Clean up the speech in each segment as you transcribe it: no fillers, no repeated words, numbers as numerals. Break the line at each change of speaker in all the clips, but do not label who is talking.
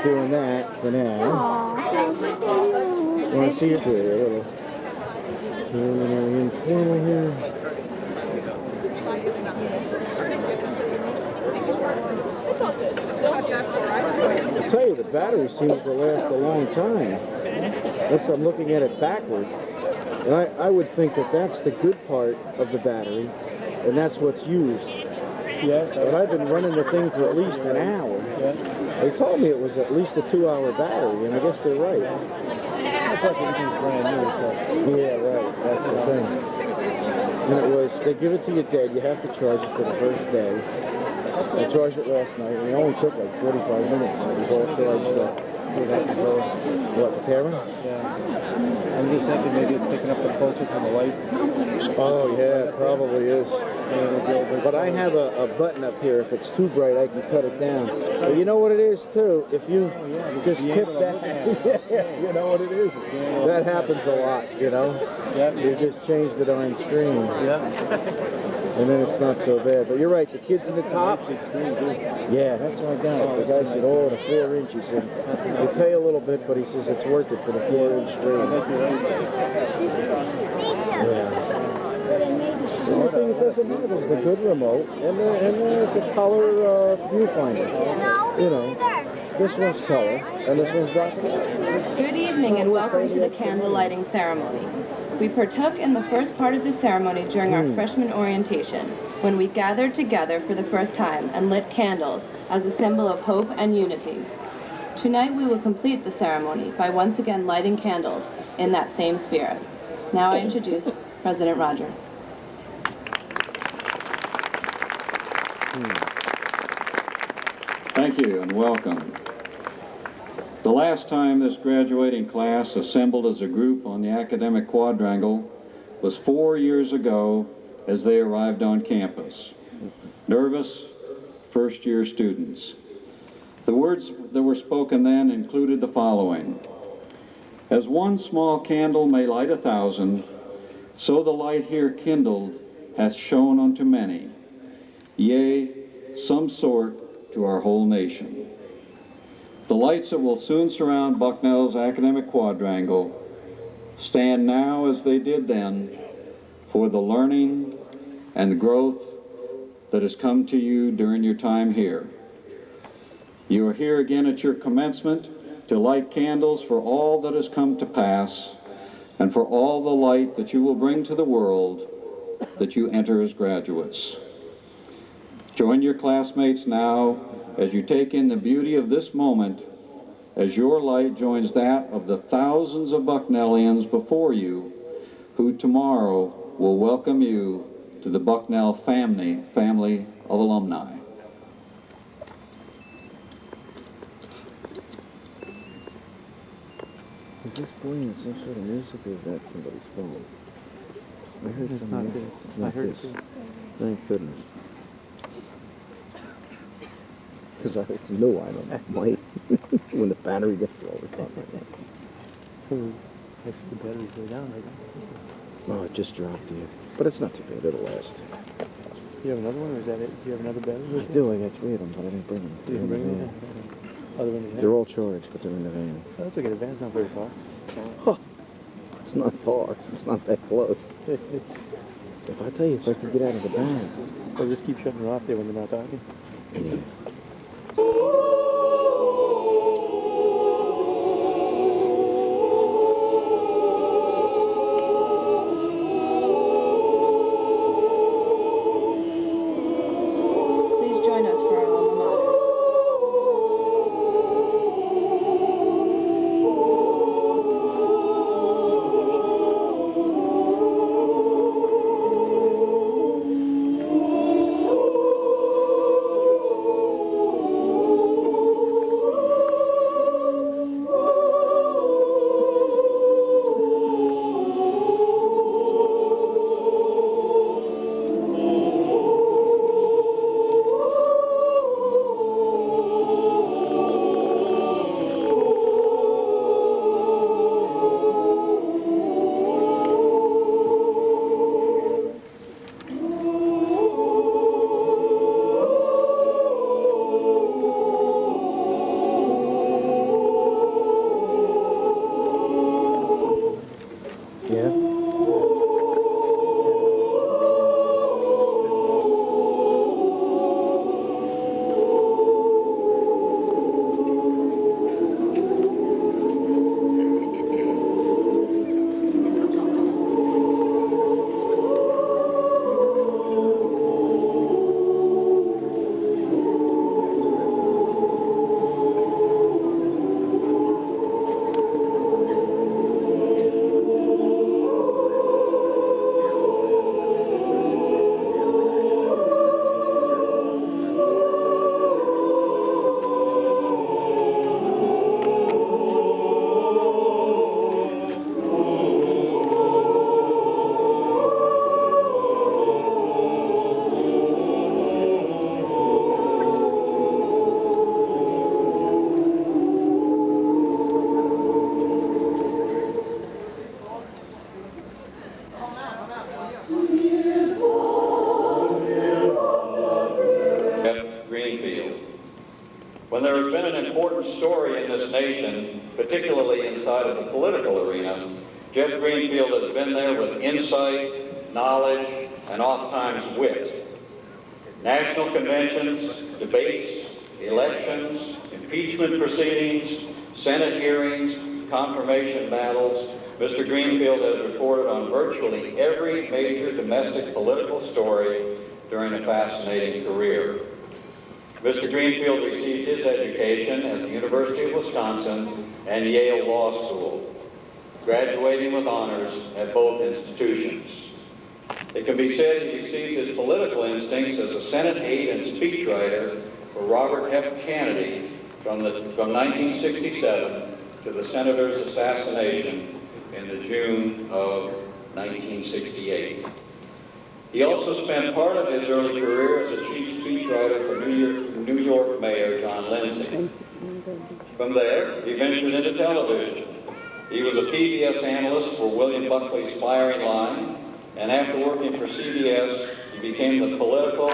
doing that for now. You want to see your food a little informal here. I tell you, the battery seems to last a long time. Unless I'm looking at it backwards. And I would think that that's the good part of the battery, and that's what's used.
Yes.
But I've been running the thing for at least an hour.
Yes.
They told me it was at least a 2-hour battery, and I guess they're right.
Plus everything's brand new, so.
Yeah, right. That's the thing. And it was, they give it to you dead. You have to charge it for the first day. I charged it last night, and it only took like 45 minutes, and it was all charged up. What, the camera?
Yeah. I'm just thinking maybe it's picking up the focus on the lights.
Oh, yeah, it probably is. But I have a button up here. If it's too bright, I can cut it down. But you know what it is, too? If you just tip that, you know what it is? That happens a lot, you know? You just change the darn screen. And then it's not so bad. But you're right, the kids in the top. Yeah, that's what I got. The guy said, oh, the 4-inch. He said, they pay a little bit, but he says it's worth it for the 4-inch screen. Yeah. The only thing that doesn't have is the good remote and the color viewfinder. You know, this one's color and this one's black and white.
Good evening and welcome to the candle lighting ceremony. We partook in the first part of the ceremony during our freshman orientation, when we gathered together for the first time and lit candles as a symbol of hope and unity. Tonight we will complete the ceremony by once again lighting candles in that same spirit. Now I introduce President Rogers.
Thank you and welcome. The last time this graduating class assembled as a group on the academic quadrangle was 4 years ago as they arrived on campus. Nervous, first-year students. The words that were spoken then included the following: as one small candle may light 1,000, so the light here kindled hath shone unto many, yea, some sort to our whole nation. The lights that will soon surround Bucknell's academic quadrangle stand now as they did then for the learning and the growth that has come to you during your time here. You are here again at your commencement to light candles for all that has come to pass and for all the light that you will bring to the world that you enter as graduates. Join your classmates now as you take in the beauty of this moment, as your light joins that of the thousands of Bucknellians before you, who tomorrow will welcome you to the Bucknell family of alumni.
Is this playing some sort of music or is that somebody's phone? I heard
It's not this.
It's not this. Thank goodness. Because it's new, I don't know. Might. When the battery gets low, it's not like that.
If the batteries go down, right?
Oh, it just dropped here. But it's not too bad, it'll last.
You have another one, or is that it? Do you have another battery?
I do, I got 3 of them, but I didn't bring them.
You didn't bring them? Other than the van?
They're all charged, but they're in the van.
Oh, that's okay, the van's not very far.
Huh. It's not far. It's not that close. If I tell you, if I could get out of the van.
Or just keep shutting her off there when they're not talking.
Yeah.
Please join us for our alma mater.
been an important story in this nation, particularly inside of the political arena, Jeff Greenfield has been there with insight, knowledge, and oftentimes wit. National conventions, debates, elections, impeachment proceedings, Senate hearings, confirmation battles, Mr. Greenfield has reported on virtually every major domestic political story during a fascinating career. Mr. Greenfield received his education at the University of Wisconsin and Yale Law School, graduating with honors at both institutions. It can be said he received his political instincts as a Senate aide and speechwriter for Robert F. Kennedy from 1967 to the senator's assassination in the June of 1968. He also spent part of his early career as a chief speechwriter for New York Mayor John Lindsay. From there, he ventured into television. He was a PBS analyst for William Buckley's Firing Line, and after working for CBS, he became the political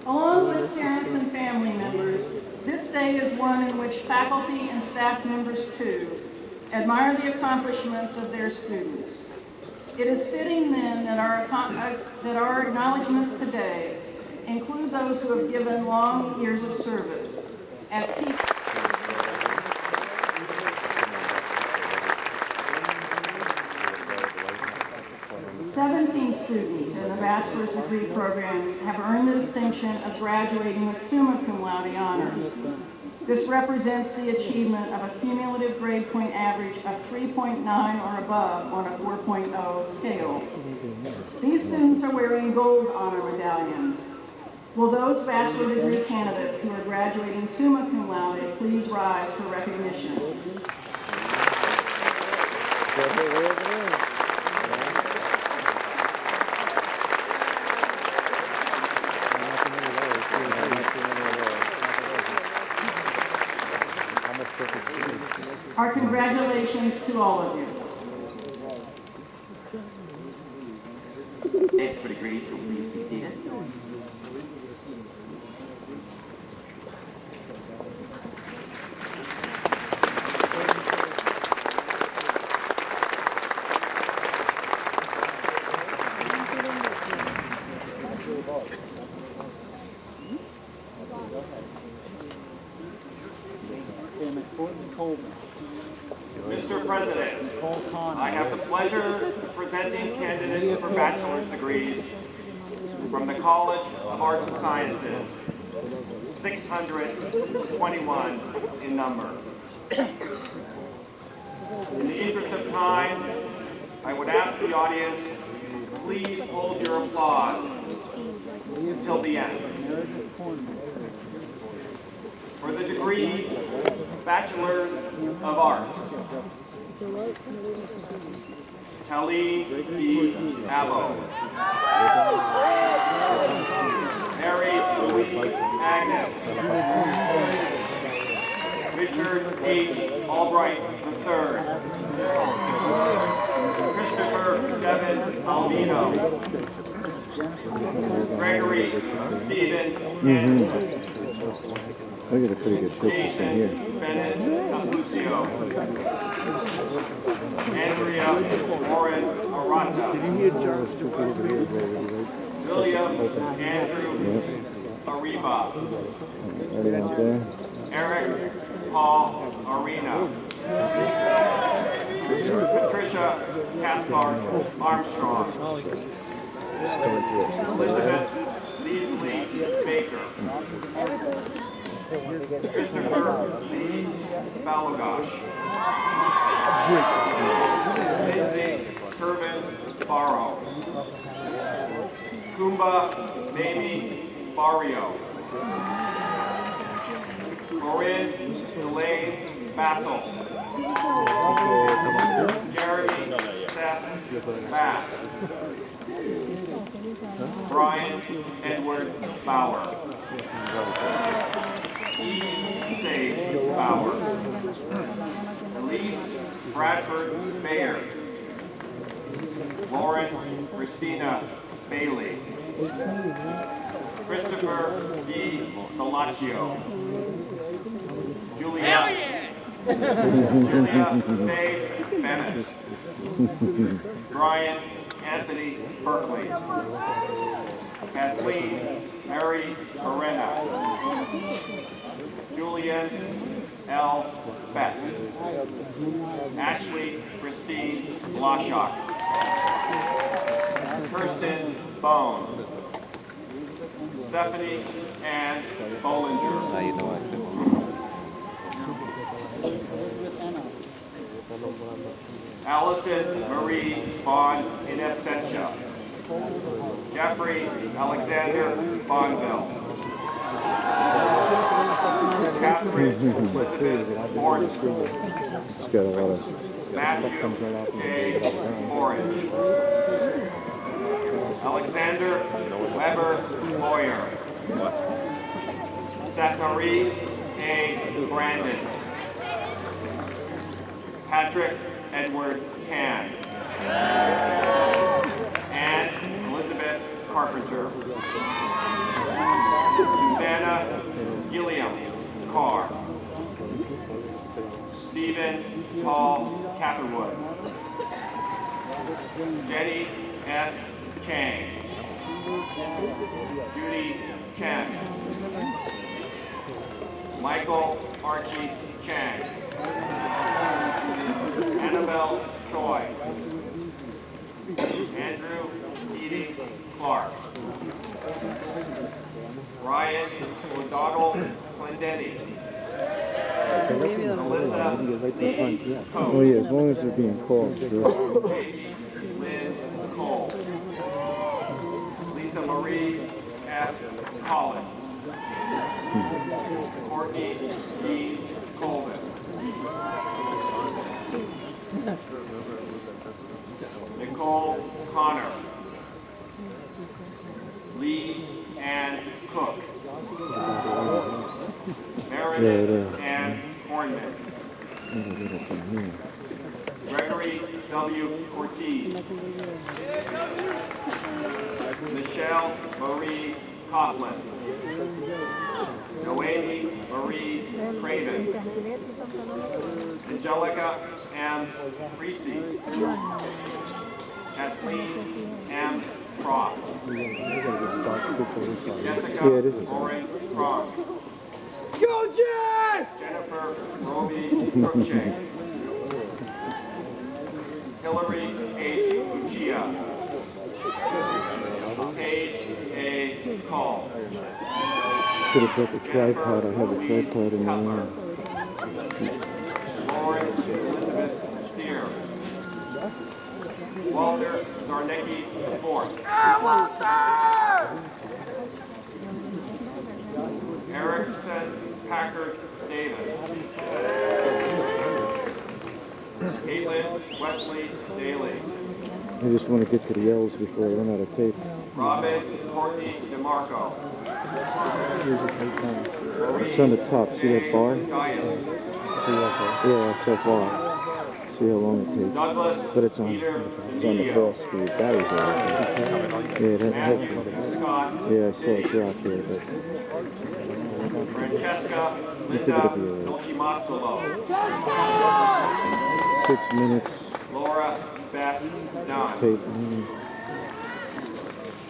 Along with parents and family members, this day is one in which faculty and staff members, too, admire the accomplishments of their students. It is fitting, then, that our acknowledgments today include those who have given long years of service as teachers. 17 students in the bachelor's degree programs have earned the distinction of graduating with summa cum laude honors. This represents the achievement of a cumulative grade point average of 3.9 or above on a 4.0 scale. These students are wearing gold honor medallions. Will those bachelor degree candidates who are graduating summa cum laude please rise for recognition? Our congratulations to all of you.
Thanks for degrees, so please be seated.
Mr. President, I have the pleasure of presenting candidates for bachelor's degrees from the College of Arts and Sciences, 621 in number. In the interest of time, I would ask the audience, please hold your applause until the end. For the degree Bachelor of Arts, Kelly B. Allo, Mary Louise Agnes, Richard H. Albright III, Christopher Devin Albino, Gregory Stephen Anderson,
I get a pretty good picture from here.
Bennett Capuzio, Andrea Warren Arata, William Andrew Ariba, Eric Paul Arena, Patricia Cathcart Armstrong, Elizabeth Leasley Baker, Christopher Lee Balagosh, Lindsay Kervin Barrow, Kumba Mamie Barrio, Corinne Elaine Bassel, Jeremy Seth Bass, Brian Edward Bauer, E. Sage Bauer. Elise Bradford Bayer. Lauren Christina Bailey. Christopher D. Salaccio. Julia Faye Bennett. Brian Anthony Berkeley. Kathleen Mary Morena. Julian L. Best. Ashley Christine Blashock. Kirsten Bone. Stephanie Ann Bollinger.
Now you know I should.
Allison Marie Vaughn in absentia. Jeffrey Alexander Bonville. Catherine Elizabeth Orange.
It's got a lot of...
Matthew J. Orange. Alexander Weber Boyer. Zachary A. Brandon. Patrick Edward Can. Anne Elizabeth Carpenter. Susanna Gilliam Carr. Stephen Paul Catherwood. Jenny S. Chang. Judy Chen. Michael Archie Chang. Annabelle Choi. Andrew Edie Clark. Ryan O'Donnell Clendenny. Melissa E.
Oh yeah, as long as they're being called, sure.
Katie Lynn Cole. Lisa Marie F. Collins. Courtney D. Colvin. Nicole Connor. Lee Ann Cook. Meredith Ann Hornman. Gregory W. Ortiz. Michelle Marie Coughlin. Noemi Marie Craven. Angelica M. Creasy. Kathleen M. Croft. Jessica Lauren Cronk.
Go Jazz!
Jennifer Roby Cruikshank. Hillary H. Lucia. Paige A. Call.
Should have brought the tripod. I have a tripod in my hand.
Lauren Elizabeth Sear. Walter Zarnicki IV. Erickson Packard Davis. Caitlin Wesley Daly.
I just want to get to the L's before I run out of tape.
Robin Courtney DeMarco.
It's on the top. See that bar?
Dias.
Yeah, it's that bar. See how long it takes.
Douglas
But it's on the cross for your batteries on. Yeah, that
Matthew Scott.
yeah, I saw it drop there, but
Francesca Linda Dolcimastolo.
6 minutes
Laura Beth Dunn.
tape.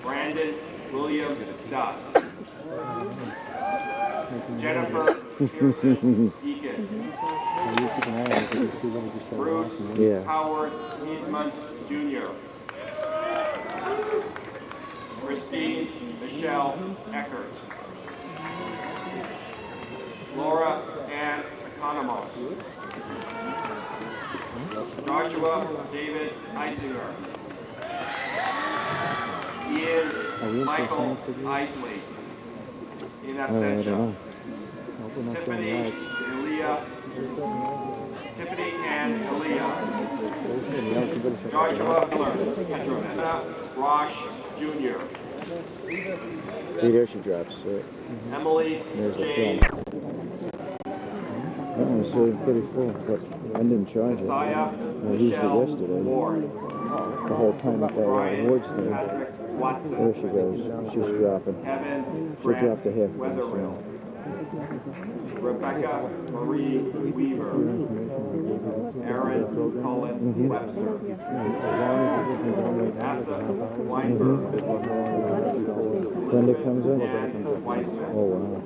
Brandon William Duss. Jennifer Pearson Deacon. Bruce Howard Eastman Jr. Christine Michelle Eckert. Laura Ann Economos. Joshua David Eisinger. Ian Michael Isley. In absentia. Tiffany and Aaliyah. Joshua Miller. Petrovina Rosh Jr.
See, there she drops.
Emily
There's the
Jane
film. That one's pretty full, but I didn't charge it.
Messiah
I used it
Michelle
yesterday.
Ward.
The whole time at that
Brian
awards thing.
Patrick Watson.
There she goes. She's dropping.
Kevin
She
Grant
dropped a half.
Wetherill. Rebecca Marie Weaver. Aaron Cullen Webster. Asa Weinberg.
Brenda comes in.
And Weissman.
Oh wow.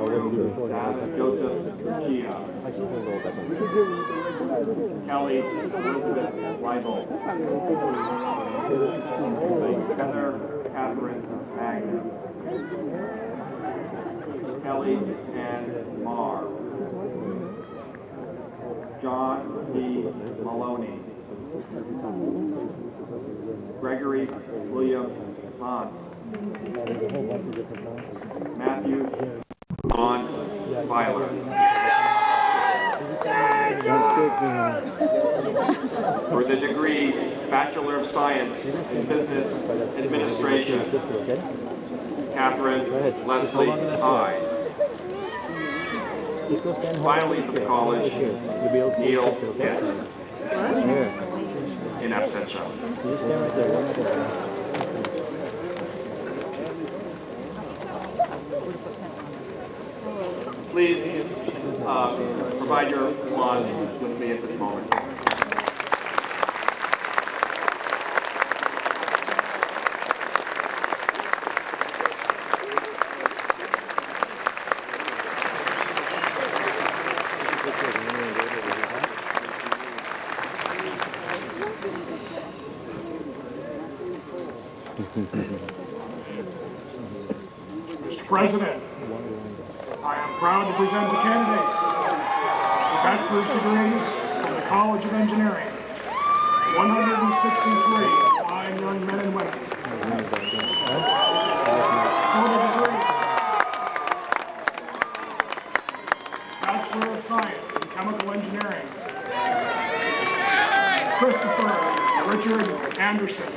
Andrew Joseph Chia. Kelly Elizabeth Weibel. Heather Catherine Magnet. Kelly Ann Marr. John D. Maloney. Gregory William Hans. Matthew John Byler. For the degree Bachelor of Science in Business Administration, Catherine Leslie Hyde. Finally, for the college, Neil Hiss. In absentia. Please provide your applause with me at this moment.
Mr. President, I am proud to present the candidates for bachelor's degrees from the College of Engineering. 163 fine young men and women. For the degree, Bachelor of Science in Chemical Engineering, Christopher Richard Anderson.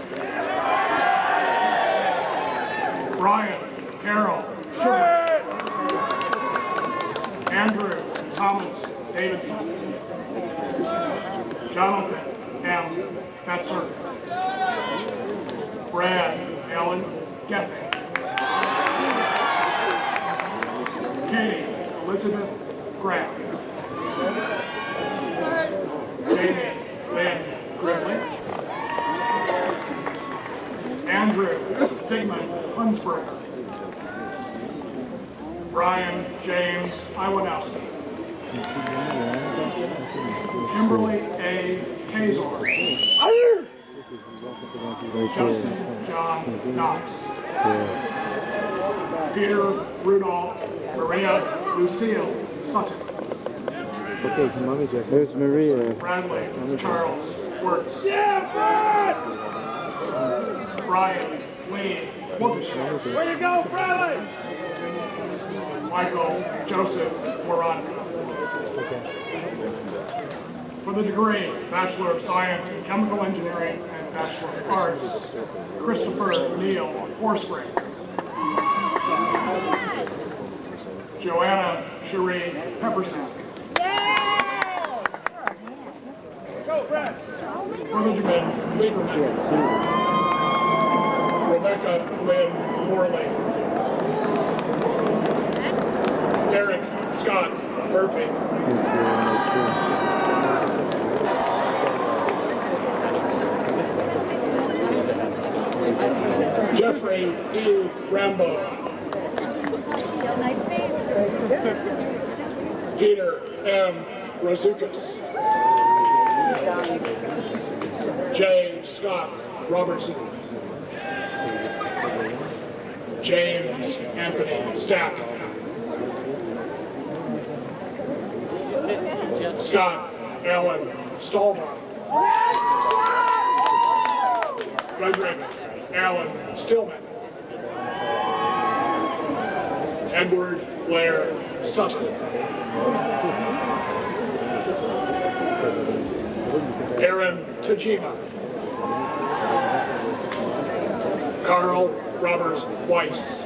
Brian Carroll Sugar. Andrew Thomas Davidson. Jonathan M. Fetzer. Brad Allen Geffing. Katie Elizabeth Graff. Jamie Lynn Grimley. Andrew Sigmund Hunsberger. Brian James Iwanowski. Kimberly A. Kazor. Justin John Knox. Peter Rudolph Maria Lucille Sutton.
There's Maria.
Bradley Charles Wertz. Brian Lee Woodshire. Way to go, Bradley! Michael Joseph Moranka. For the degree Bachelor of Science in Chemical Engineering and Bachelor of Arts, Christopher Neil Forsberg. Joanna Cherie Peppersack. Go, Brad! For the degree Lieberman. Rebecca Lynn Morley. Derek Scott Murphy. Jeffrey D. Rambo. Peter M. Razukas. J. Scott Robertson. James Anthony Stack. Scott Allen Stallman. Frederick Allen Stillman. Edward Blair Sutton. Aaron Tajima. Carl Robert Weiss.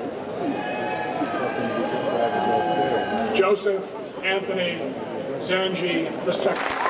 Joseph Anthony Zangi II.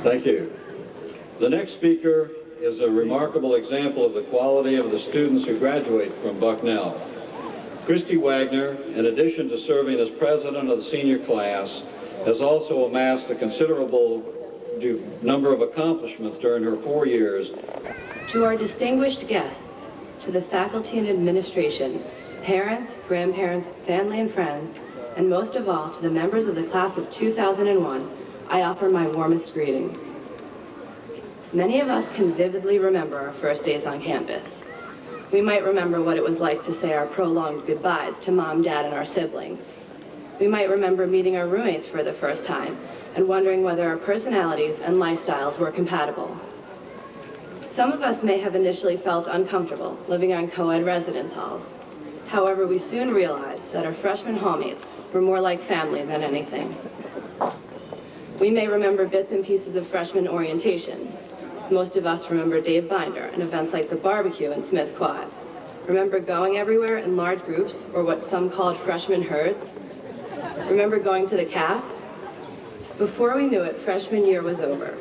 Thank you. The next speaker is a remarkable example of the quality of the students who graduate from Bucknell. Christy Wagner, in addition to serving as president of the senior class, has also amassed a considerable number of accomplishments during her 4 years.
To our distinguished guests, to the faculty and administration, parents, grandparents, family and friends, and most of all to the members of the class of 2001, I offer my warmest greetings. Many of us can vividly remember our first days on campus. We might remember what it was like to say our prolonged goodbyes to mom, dad, and our siblings. We might remember meeting our roommates for the first time and wondering whether our personalities and lifestyles were compatible. Some of us may have initially felt uncomfortable living on co-ed residence halls. However, we soon realized that our freshman hallmates were more like family than anything. We may remember bits and pieces of freshman orientation. Most of us remember Dave Binder and events like the barbecue in Smith Quad. Remember going everywhere in large groups, or what some called freshman herds? Remember going to the calf? Before we knew it, freshman year was over.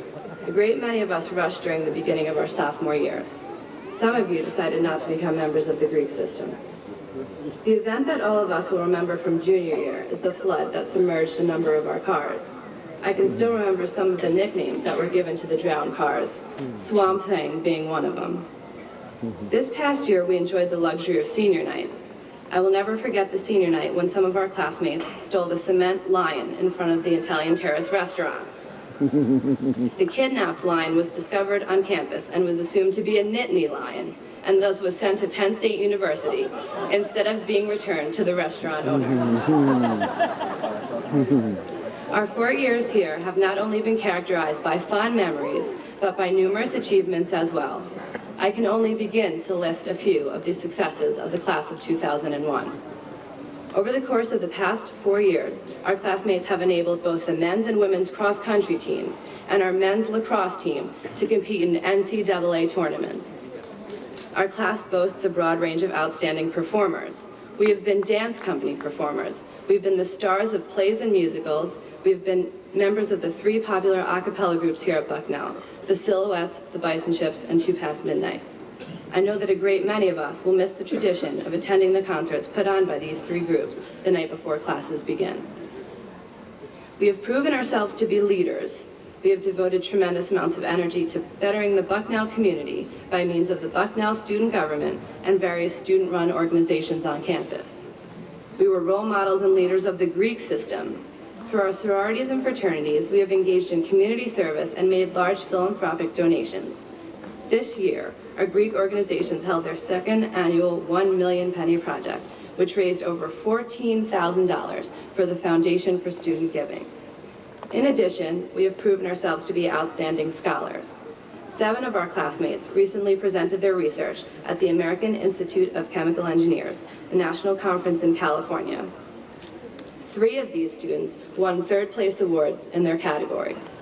A great many of us rushed during the beginning of our sophomore years. Some of you decided not to become members of the Greek system. The event that all of us will remember from junior year is the flood that submerged a number of our cars. I can still remember some of the nicknames that were given to the drowned cars, Swamp Thing being one of them. This past year, we enjoyed the luxury of senior nights. I will never forget the senior night when some of our classmates stole the cement lion in front of the Italian Terrace restaurant. The kidnapped lion was discovered on campus and was assumed to be a Nittany lion, and thus was sent to Penn State University instead of being returned to the restaurant owner. Our 4 years here have not only been characterized by fond memories, but by numerous achievements as well. I can only begin to list a few of the successes of the class of 2001. Over the course of the past 4 years, our classmates have enabled both the men's and women's cross-country teams and our men's lacrosse team to compete in NCAA tournaments. Our class boasts a broad range of outstanding performers. We have been dance company performers. We've been the stars of plays and musicals. We've been members of the 3 popular a cappella groups here at Bucknell, the Silhouettes, the Bison Ships, and 2 Past Midnight. I know that a great many of us will miss the tradition of attending the concerts put on by these 3 groups the night before classes begin. We have proven ourselves to be leaders. We have devoted tremendous amounts of energy to bettering the Bucknell community by means of the Bucknell student government and various student-run organizations on campus. We were role models and leaders of the Greek system. Through our sororities and fraternities, we have engaged in community service and made large philanthropic donations. This year, our Greek organizations held their 2nd annual 1 Million Penny Project, which raised over $14,000 for the Foundation for Student Giving. In addition, we have proven ourselves to be outstanding scholars. 7 of our classmates recently presented their research at the American Institute of Chemical Engineers, a national conference in California. 3 of these students won 3rd-place awards in their categories.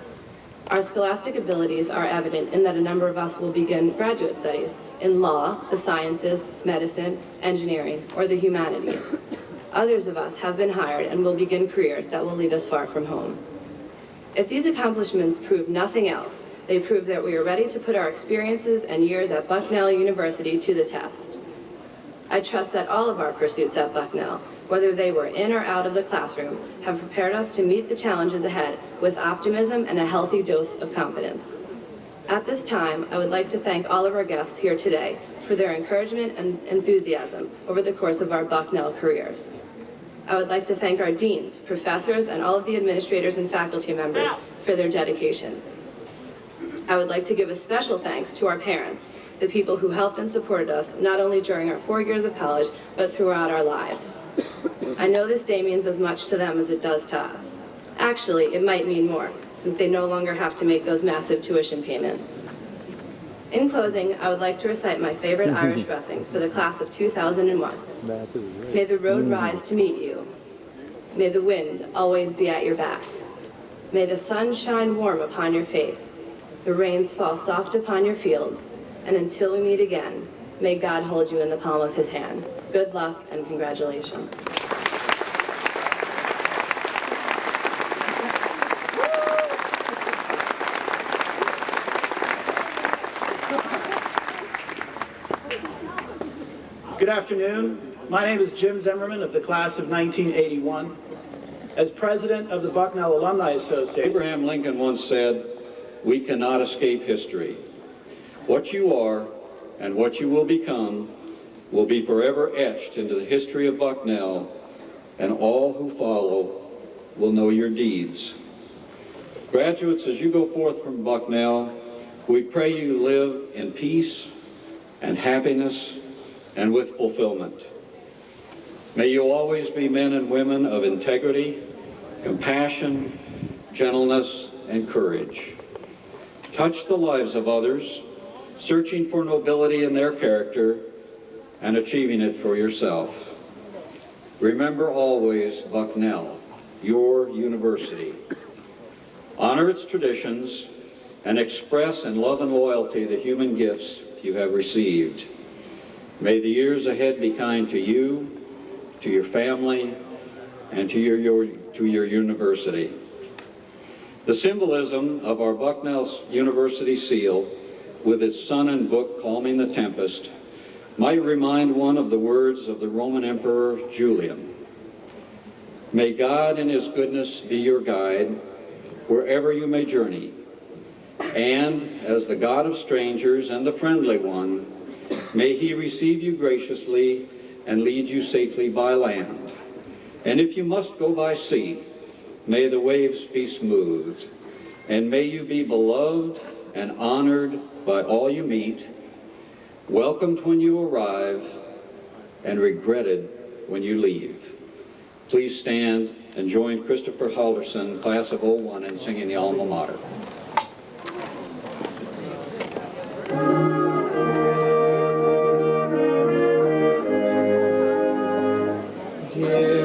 Our scholastic abilities are evident in that a number of us will begin graduate studies in law, the sciences, medicine, engineering, or the humanities. Others of us have been hired and will begin careers that will lead us far from home. If these accomplishments prove nothing else, they prove that we are ready to put our experiences and years at Bucknell University to the test. I trust that all of our pursuits at Bucknell, whether they were in or out of the classroom, have prepared us to meet the challenges ahead with optimism and a healthy dose of confidence. At this time, I would like to thank all of our guests here today for their encouragement and enthusiasm over the course of our Bucknell careers. I would like to thank our deans, professors, and all of the administrators and faculty members for their dedication. I would like to give a special thanks to our parents, the people who helped and supported us not only during our 4 years of college, but throughout our lives. I know this day means as much to them as it does to us. Actually, it might mean more, since they no longer have to make those massive tuition payments. In closing, I would like to recite my favorite Irish blessing for the class of 2001. May the road rise to meet you. May the wind always be at your back. May the sun shine warm upon your face, the rains fall soft upon your fields, and until we meet again, may God hold you in the palm of his hand. Good luck and congratulations.
Good afternoon. My name is Jim Zimmerman of the class of 1981. As president of the Bucknell Alumni Association.
Abraham Lincoln once said, "We cannot escape history. What you are and what you will become will be forever etched into the history of Bucknell, and all who follow will know your deeds." Graduates, as you go forth from Bucknell, we pray you live in peace and happiness and with fulfillment. May you always be men and women of integrity, compassion, gentleness, and courage. Touch the lives of others, searching for nobility in their character and achieving it for yourself. Remember always Bucknell, your university. Honor its traditions and express in love and loyalty the human gifts you have received. May the years ahead be kind to you, to your family, and to your university. The symbolism of our Bucknell University seal, with its sun and book calming the tempest, might remind one of the words of the Roman Emperor Julian. May God in his goodness be your guide wherever you may journey, and as the God of strangers and the friendly one, may he receive you graciously and lead you safely by land. And if you must go by sea, may the waves be smooth, and may you be beloved and honored by all you meet, welcomed when you arrive, and regretted when you leave. Please stand and join Christopher Halderson, class of 01, in singing the alma mater.
Yeah.